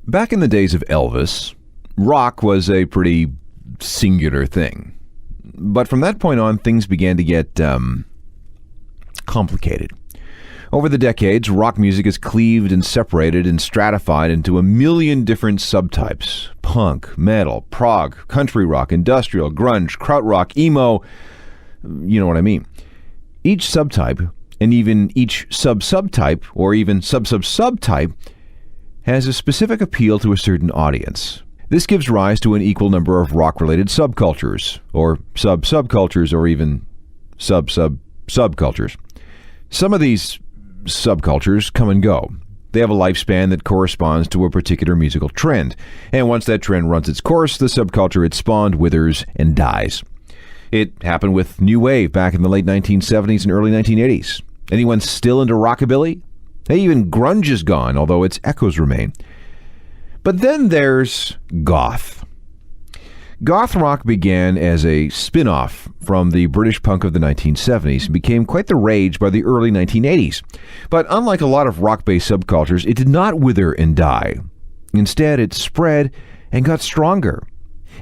Back in the days of Elvis, rock was a pretty singular thing. But from that point on, things began to get complicated. Over the decades, rock music has cleaved and separated and stratified into a million different subtypes. Punk, metal, prog, country rock, industrial, grunge, krautrock, emo. You know what I mean. Each subtype, and even each sub-subtype, or even sub-sub-subtype, has a specific appeal to a certain audience. This gives rise to an equal number of rock-related subcultures, or sub-subcultures, or even sub-sub-subcultures. Some of these subcultures come and go. They have a lifespan that corresponds to a particular musical trend, and once that trend runs its course, the subculture it spawned withers and dies. It happened with New Wave back in the late 1970s and early 1980s. Anyone still into rockabilly? Hey, even grunge is gone, although its echoes remain. But then there's Goth. Goth rock began as a spin-off from the British punk of the 1970s and became quite the rage by the early 1980s. But unlike a lot of rock-based subcultures, it did not wither and die. Instead, it spread and got stronger.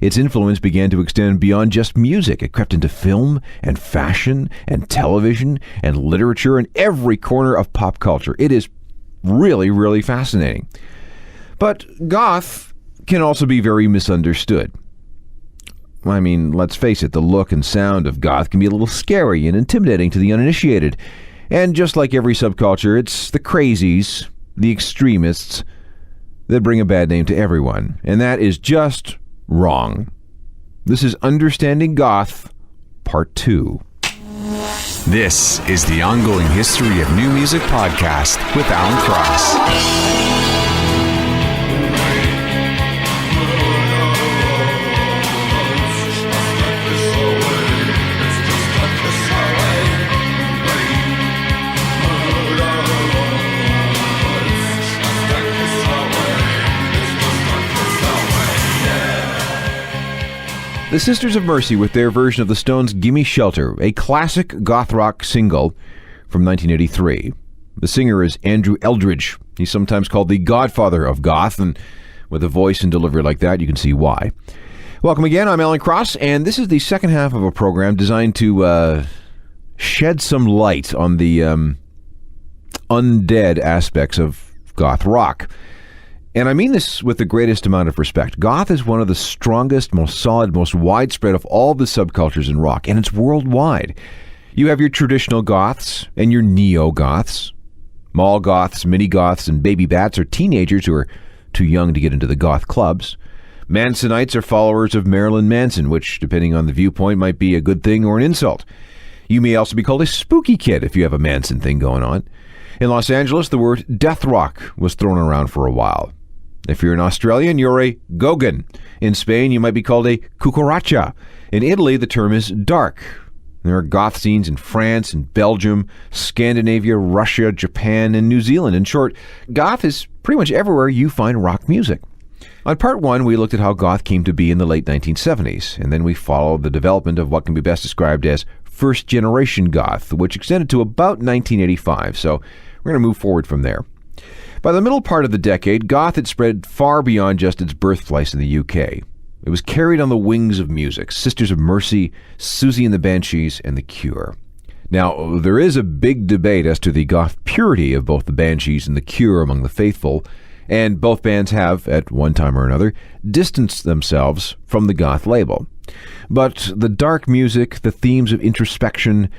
Its influence began to extend beyond just music. It crept into film and fashion and television and literature and every corner of pop culture. It is really, really fascinating. But goth can also be very misunderstood. I mean, let's face it, the look and sound of goth can be a little scary and intimidating to the uninitiated. And just like every subculture, it's the crazies, the extremists, that bring a bad name to everyone. And that is just wrong. This is Understanding Goth, Part 2. This is the Ongoing History of New Music podcast with Alan Cross. The Sisters of Mercy with their version of the Stones' Gimme Shelter, a classic goth rock single from 1983. The singer is Andrew Eldridge. He's sometimes called the godfather of goth, and with a voice and delivery like that, you can see why. Welcome again, I'm Alan Cross, and this is the second half of a program designed to shed some light on the undead aspects of goth rock. And I mean this with the greatest amount of respect. Goth is one of the strongest, most solid, most widespread of all the subcultures in rock, and it's worldwide. You have your traditional goths and your neo-goths. Mall goths, mini-goths, and baby bats are teenagers who are too young to get into the goth clubs. Mansonites are followers of Marilyn Manson, which, depending on the viewpoint, might be a good thing or an insult. You may also be called a spooky kid if you have a Manson thing going on. In Los Angeles, the word death rock was thrown around for a while. If you're an Australian, you're a Gauguin. In Spain, you might be called a cucaracha. In Italy, the term is dark. There are goth scenes in France and Belgium, Scandinavia, Russia, Japan, and New Zealand. In short, goth is pretty much everywhere you find rock music. On part 1, we looked at how goth came to be in the late 1970s, and then we followed the development of what can be best described as first-generation goth, which extended to about 1985, so we're going to move forward from there. By the middle part of the decade, goth had spread far beyond just its birthplace in the UK. It was carried on the wings of music: Sisters of Mercy, Susie and the Banshees, and The Cure. Now, there is a big debate as to the goth purity of both the Banshees and The Cure among the faithful, and both bands have, at one time or another, distanced themselves from the goth label. But the dark music, the themes of introspection,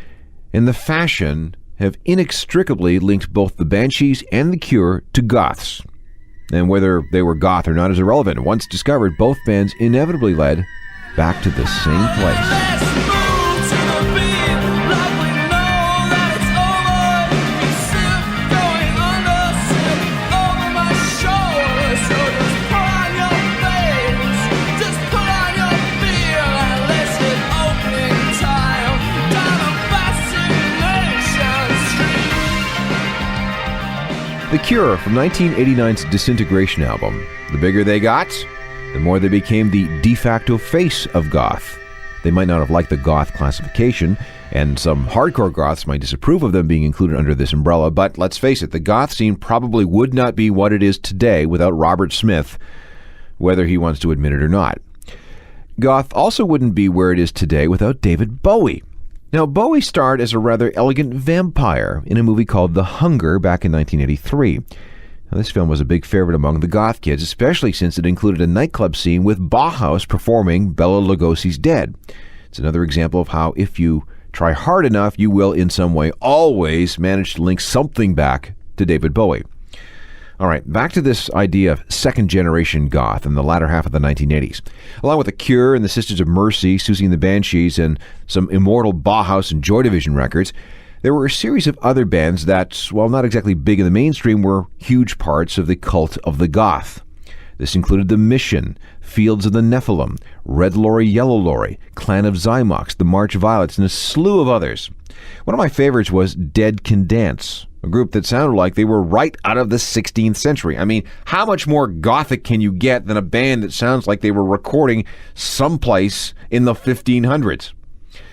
and the fashion have inextricably linked both the Banshees and The Cure to goths. And whether they were goth or not is irrelevant. Once discovered, both bands inevitably led back to the same place. The Cure from 1989's Disintegration album. The bigger they got, the more they became the de facto face of goth. They might not have liked the goth classification, and some hardcore goths might disapprove of them being included under this umbrella, but let's face it, the goth scene probably would not be what it is today without Robert Smith, whether he wants to admit it or not. Goth also wouldn't be where it is today without David Bowie. Now, Bowie starred as a rather elegant vampire in a movie called The Hunger back in 1983. Now, this film was a big favorite among the goth kids, especially since it included a nightclub scene with Bauhaus performing Bela Lugosi's Dead. It's another example of how if you try hard enough, you will in some way always manage to link something back to David Bowie. All right, back to this idea of second-generation goth in the latter half of the 1980s. Along with The Cure and the Sisters of Mercy, Susie and the Banshees, and some immortal Bauhaus and Joy Division records, there were a series of other bands that, while not exactly big in the mainstream, were huge parts of the cult of the goth. This included The Mission, Fields of the Nephilim, Red Lorry, Yellow Lorry, Clan of Zymox, the March Violets, and a slew of others. One of my favorites was Dead Can Dance, a group that sounded like they were right out of the 16th century. I mean, how much more gothic can you get than a band that sounds like they were recording someplace in the 1500s?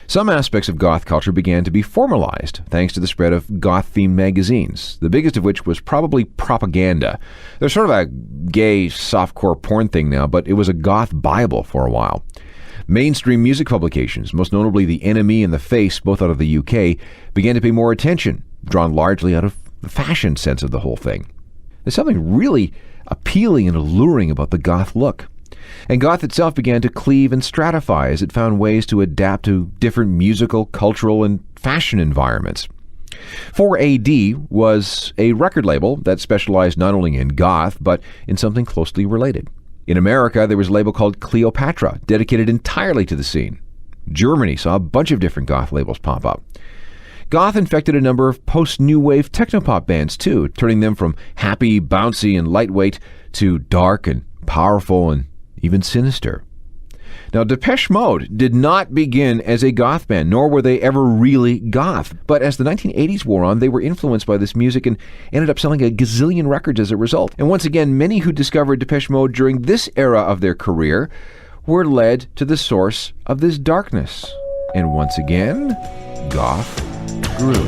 Some aspects of goth culture began to be formalized thanks to the spread of goth-themed magazines, the biggest of which was probably Propaganda. They're sort of a gay, softcore porn thing now, but it was a goth Bible for a while. Mainstream music publications, most notably The Enemy and The Face, both out of the UK, began to pay more attention, drawn largely out of the fashion sense of the whole thing. There's something really appealing and alluring about the goth look. And goth itself began to cleave and stratify as it found ways to adapt to different musical, cultural, and fashion environments. 4AD was a record label that specialized not only in goth, but in something closely related. In America, there was a label called Cleopatra, dedicated entirely to the scene. Germany saw a bunch of different goth labels pop up. Goth infected a number of post-new wave technopop bands too, turning them from happy, bouncy, and lightweight to dark and powerful and even sinister. Now, Depeche Mode did not begin as a goth band, nor were they ever really goth. But as the 1980s wore on, they were influenced by this music and ended up selling a gazillion records as a result. And once again, many who discovered Depeche Mode during this era of their career were led to the source of this darkness. And once again, goth grew.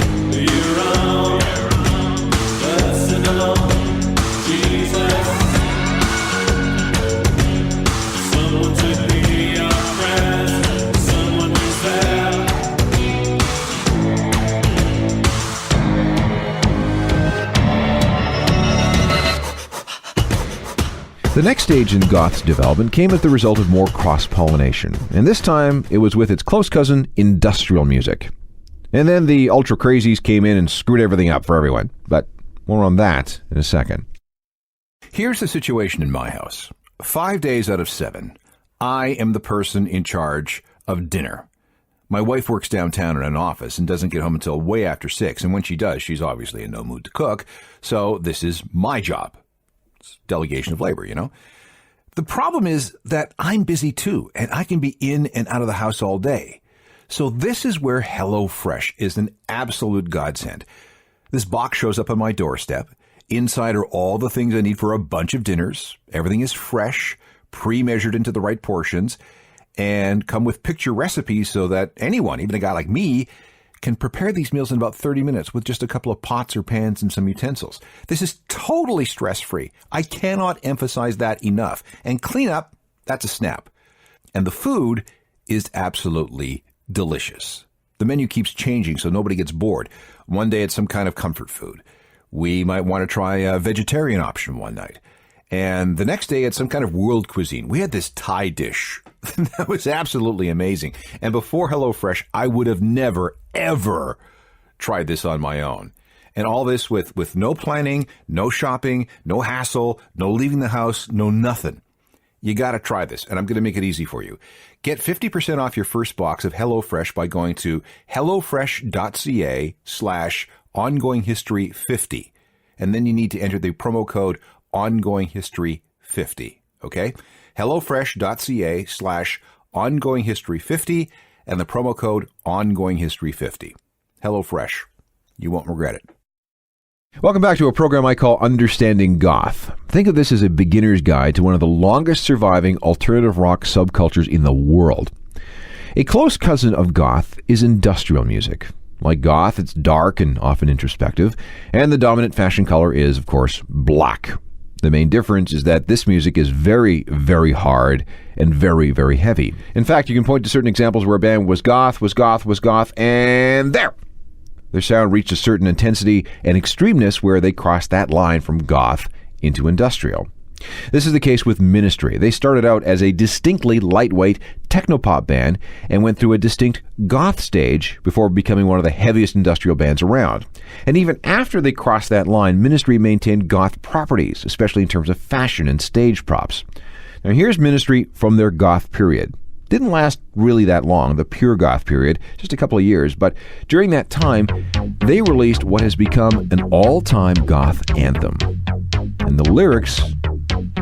The next stage in goth's development came as the result of more cross-pollination, and this time it was with its close cousin, industrial music. And then the ultra-crazies came in and screwed everything up for everyone, but more on that in a second. Here's the situation in my house. 5 days out of 7, I am the person in charge of dinner. My wife works downtown in an office and doesn't get home until way after 6, and when she does, she's obviously in no mood to cook, so this is my job. Delegation of labor, you know. The problem is that I'm busy too, and I can be in and out of the house all day. So this is where HelloFresh is an absolute godsend. This box shows up on my doorstep. Inside are all the things I need for a bunch of dinners. Everything is fresh, pre-measured into the right portions, and come with picture recipes so that anyone, even a guy like me, can prepare these meals in about 30 minutes with just a couple of pots or pans and some utensils. This is totally stress-free. I cannot emphasize that enough. And cleanup, that's a snap. And the food is absolutely delicious. The menu keeps changing so nobody gets bored. One day it's some kind of comfort food. We might want to try a vegetarian option one night. And the next day it's some kind of world cuisine. We had this Thai dish that was absolutely amazing. And before HelloFresh, I would have never, ever tried this on my own. And all this with no planning, no shopping, no hassle, no leaving the house, no nothing. You got to try this, and I'm going to make it easy for you. Get 50% off your first box of HelloFresh by going to hellofresh.ca/ongoinghistory50. And then you need to enter the promo code ongoinghistory50. Okay? hellofresh.ca/ongoinghistory50 and the promo code ongoinghistory50. HelloFresh. You won't regret it. Welcome back to a program I call Understanding Goth. Think of this as a beginner's guide to one of the longest surviving alternative rock subcultures in the world. A close cousin of goth is industrial music. Like goth, it's dark and often introspective, and the dominant fashion color is, of course, black. The main difference is that this music is very, very hard and very, very heavy. In fact, you can point to certain examples where a band was goth, and there! Their sound reached a certain intensity and extremeness where they crossed that line from goth into industrial. This is the case with Ministry. They started out as a distinctly lightweight technopop band and went through a distinct goth stage before becoming one of the heaviest industrial bands around. And even after they crossed that line, Ministry maintained goth properties, especially in terms of fashion and stage props. Now here's Ministry from their goth period. Didn't last really that long, the pure goth period, just a couple of years, but during that time, they released what has become an all-time goth anthem. And the lyrics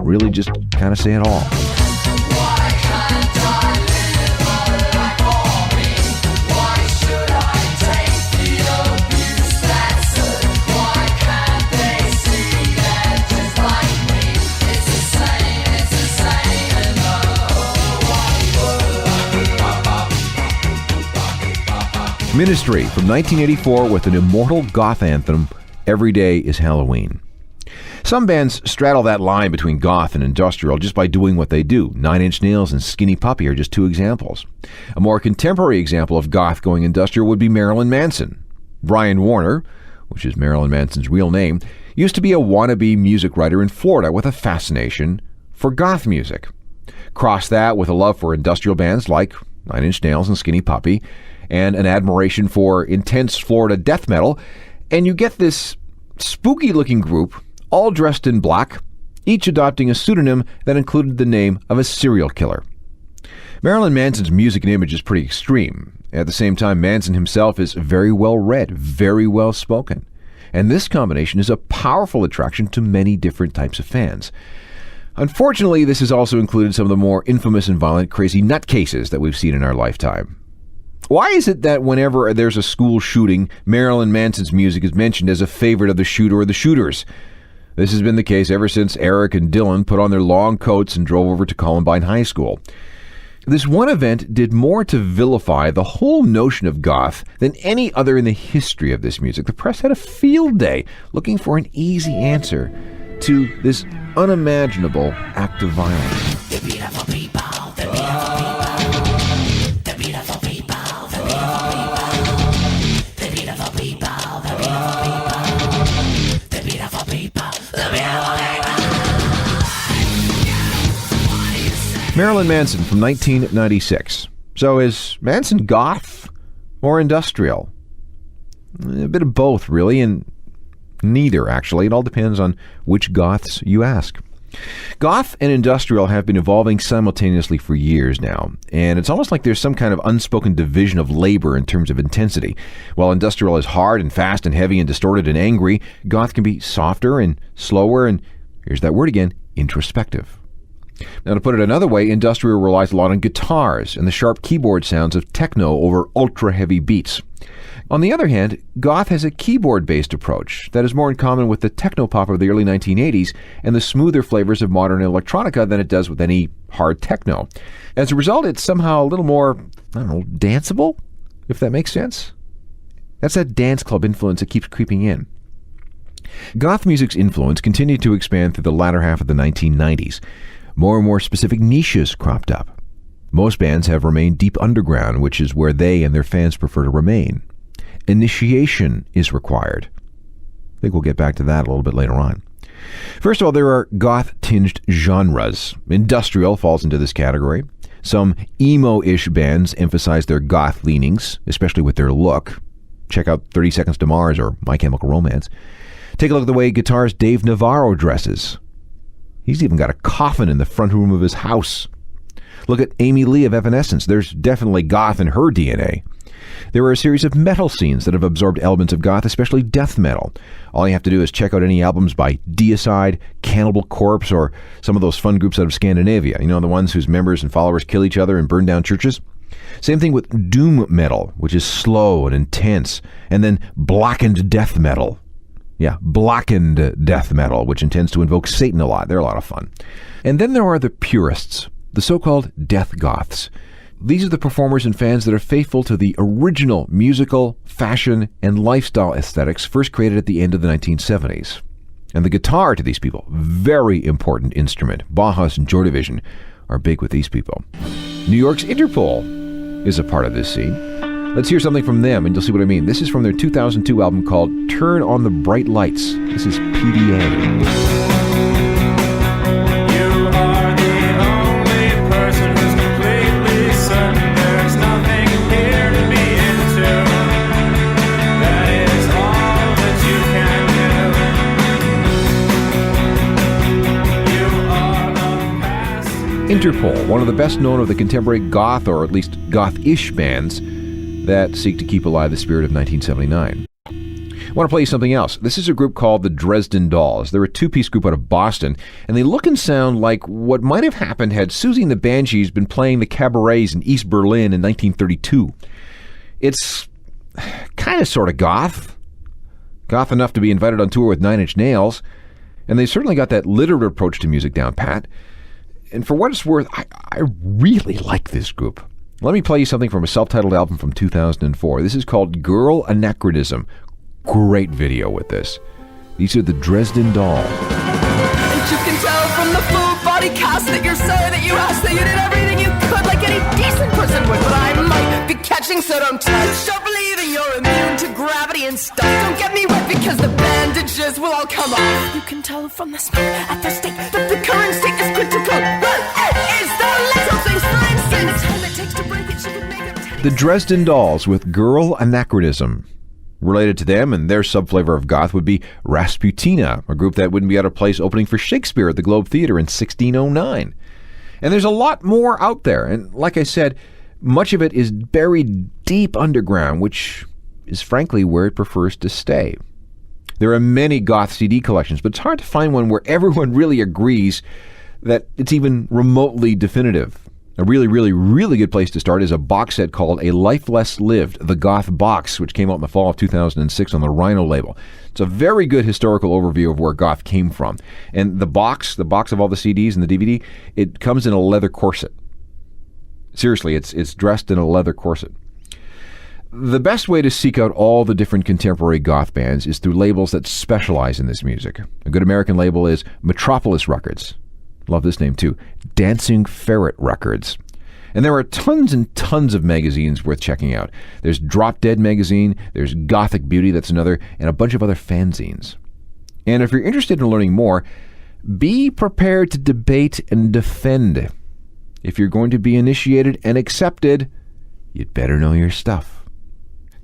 really just kind of say it all. Why can't I live like all me? Why should I take the abuse that's good? Why can't they see that just like me? It's the same in the whole wide world. Ministry from 1984 with an immortal goth anthem, Every Day is Halloween. Some bands straddle that line between goth and industrial just by doing what they do. 9 Inch Nails and Skinny Puppy are just two examples. A more contemporary example of goth going industrial would be Marilyn Manson. Brian Warner, which is Marilyn Manson's real name, used to be a wannabe music writer in Florida with a fascination for goth music. Cross that with a love for industrial bands like 9 Inch Nails and Skinny Puppy, and an admiration for intense Florida death metal, and you get this spooky-looking group all dressed in black, each adopting a pseudonym that included the name of a serial killer. Marilyn Manson's music and image is pretty extreme. At the same time, Manson himself is very well read, very well spoken. And this combination is a powerful attraction to many different types of fans. Unfortunately, this has also included some of the more infamous and violent crazy nutcases that we've seen in our lifetime. Why is it that whenever there's a school shooting, Marilyn Manson's music is mentioned as a favorite of the shooter or the shooters? This has been the case ever since Eric and Dylan put on their long coats and drove over to Columbine High School. This one event did more to vilify the whole notion of goth than any other in the history of this music. The press had a field day looking for an easy answer to this unimaginable act of violence. The beautiful people, the beautiful people, the beautiful people, the beautiful people, the beautiful people, the beautiful people, the beautiful people. Marilyn Manson from 1996. So is Manson goth or industrial? A bit of both, really, and neither, actually. It all depends on which goths you ask. Goth and industrial have been evolving simultaneously for years now, and it's almost like there's some kind of unspoken division of labor in terms of intensity. While industrial is hard and fast and heavy and distorted and angry, goth can be softer and slower and, here's that word again, introspective. Now, to put it another way, industrial relies a lot on guitars and the sharp keyboard sounds of techno over ultra-heavy beats. On the other hand, goth has a keyboard-based approach that is more in common with the techno-pop of the early 1980s and the smoother flavors of modern electronica than it does with any hard techno. As a result, it's somehow a little more, danceable, if that makes sense. That's that dance club influence that keeps creeping in. Goth music's influence continued to expand through the latter half of the 1990s. More and more specific niches cropped up. Most bands have remained deep underground, which is where they and their fans prefer to remain. Initiation is required. I think we'll get back to that a little bit later on. First of all, there are goth-tinged genres. Industrial falls into this category. Some emo-ish bands emphasize their goth leanings, especially with their look. Check out 30 Seconds to Mars or My Chemical Romance. Take a look at the way guitarist Dave Navarro dresses. He's even got a coffin in the front room of his house. Look at Amy Lee of Evanescence. There's definitely goth in her DNA. There are a series of metal scenes that have absorbed elements of goth, especially death metal. All you have to do is check out any albums by Deicide, Cannibal Corpse, or some of those fun groups out of Scandinavia. You know, the ones whose members and followers kill each other and burn down churches? Same thing with doom metal, which is slow and intense. And then blackened death metal. Yeah, blackened death metal, which intends to invoke Satan a lot. They're a lot of fun. And then there are the purists, the so-called death goths. these are the performers and fans that are faithful to the original musical, fashion, and lifestyle aesthetics first created at the end of the 1970s. And the guitar to these people, very important instrument. Bauhaus and Joy Division are big with these people. New York's Interpol is a part of this scene. Let's hear something from them and you'll see what I mean. This is from their 2002 album called Turn on the Bright Lights. This is PDA. Interpol, one of the best known of the contemporary goth, or at least goth-ish bands that seek to keep alive the spirit of 1979. I want to play you something else. This is a group called the Dresden Dolls. They're a two-piece group out of Boston, and they look and sound like what might have happened had Susie and the Banshees been playing the cabarets in East Berlin in 1932. It's kind of sort of goth. Goth enough to be invited on tour with Nine Inch Nails, and they certainly got that literate approach to music down pat. And for what it's worth, I really like this group. Let me play you something from a self-titled album from 2004. This is called Girl Anachronism. Great video with this. These are the Dresden Dolls. And you can tell from the full body cast that you're sorry that you asked, that you did everything you could like any decent person would. But I might be catching, so don't touch. Don't believe that you're immune to gravity and stuff. Don't get me wet because the bandages will all come off. You can tell from the smoke at the stake that the current state is critical. Is the little things for instance? The time it takes to break it, she can make it. The Dresden Dolls with Girl Anachronism. Related to them and their subflavor of goth would be Rasputina, a group that wouldn't be out of place opening for Shakespeare at the Globe Theatre in 1609. And there's a lot more out there. And like I said, much of it is buried deep underground, which is frankly where it prefers to stay. There are many goth CD collections, but it's hard to find one where everyone really agrees that it's even remotely definitive. A really, really, really good place to start is a box set called A Life Less Lived, the Goth Box, which came out in the fall of 2006 on the Rhino label. It's a very good historical overview of where goth came from. And the box of all the CDs and the DVD, it comes in a leather corset. Seriously, it's dressed in a leather corset. The best way to seek out all the different contemporary goth bands is through labels that specialize in this music. A good American label is Metropolis Records. Love this name too. Dancing Ferret Records. And there are tons and tons of magazines worth checking out. There's Drop Dead magazine, there's Gothic Beauty, that's another, and a bunch of other fanzines. And if you're interested in learning more, be prepared to debate and defend. If you're going to be initiated and accepted, you'd better know your stuff.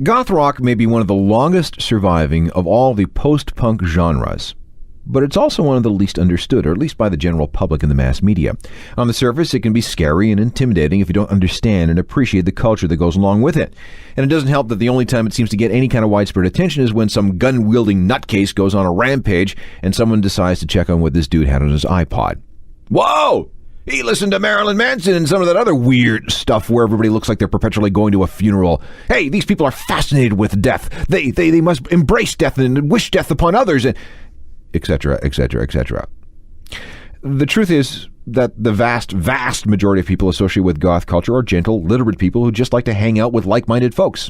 Goth rock may be one of the longest surviving of all the post-punk genres. But it's also one of the least understood, or at least by the general public and the mass media. On the surface, it can be scary and intimidating if you don't understand and appreciate the culture that goes along with it. And it doesn't help that the only time it seems to get any kind of widespread attention is when some gun-wielding nutcase goes on a rampage and someone decides to check on what this dude had on his iPod. Whoa! He listened to Marilyn Manson and some of that other weird stuff where everybody looks like they're perpetually going to a funeral. Hey, these people are fascinated with death. They must embrace death and wish death upon others, and etc., etc., etc. The truth is that the vast, vast majority of people associated with goth culture are gentle, literate people who just like to hang out with like-minded folks.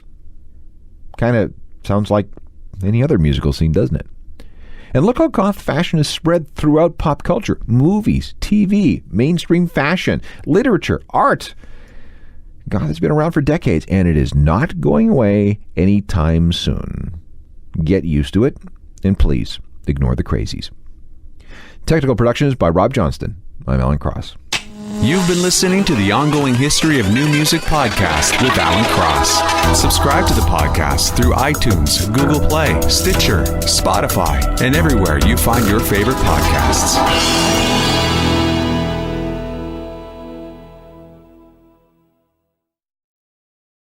Kind of sounds like any other musical scene, doesn't it? And look how goth fashion is spread throughout pop culture. Movies, TV, mainstream fashion, literature, art. Goth has been around for decades, and it is not going away anytime soon. Get used to it, and please, ignore the crazies. Technical production is by Rob Johnston. I'm Alan Cross. You've been listening to the Ongoing History of New Music podcast with Alan Cross. Subscribe to the podcast through iTunes, Google Play, Stitcher, Spotify, and everywhere you find your favorite podcasts.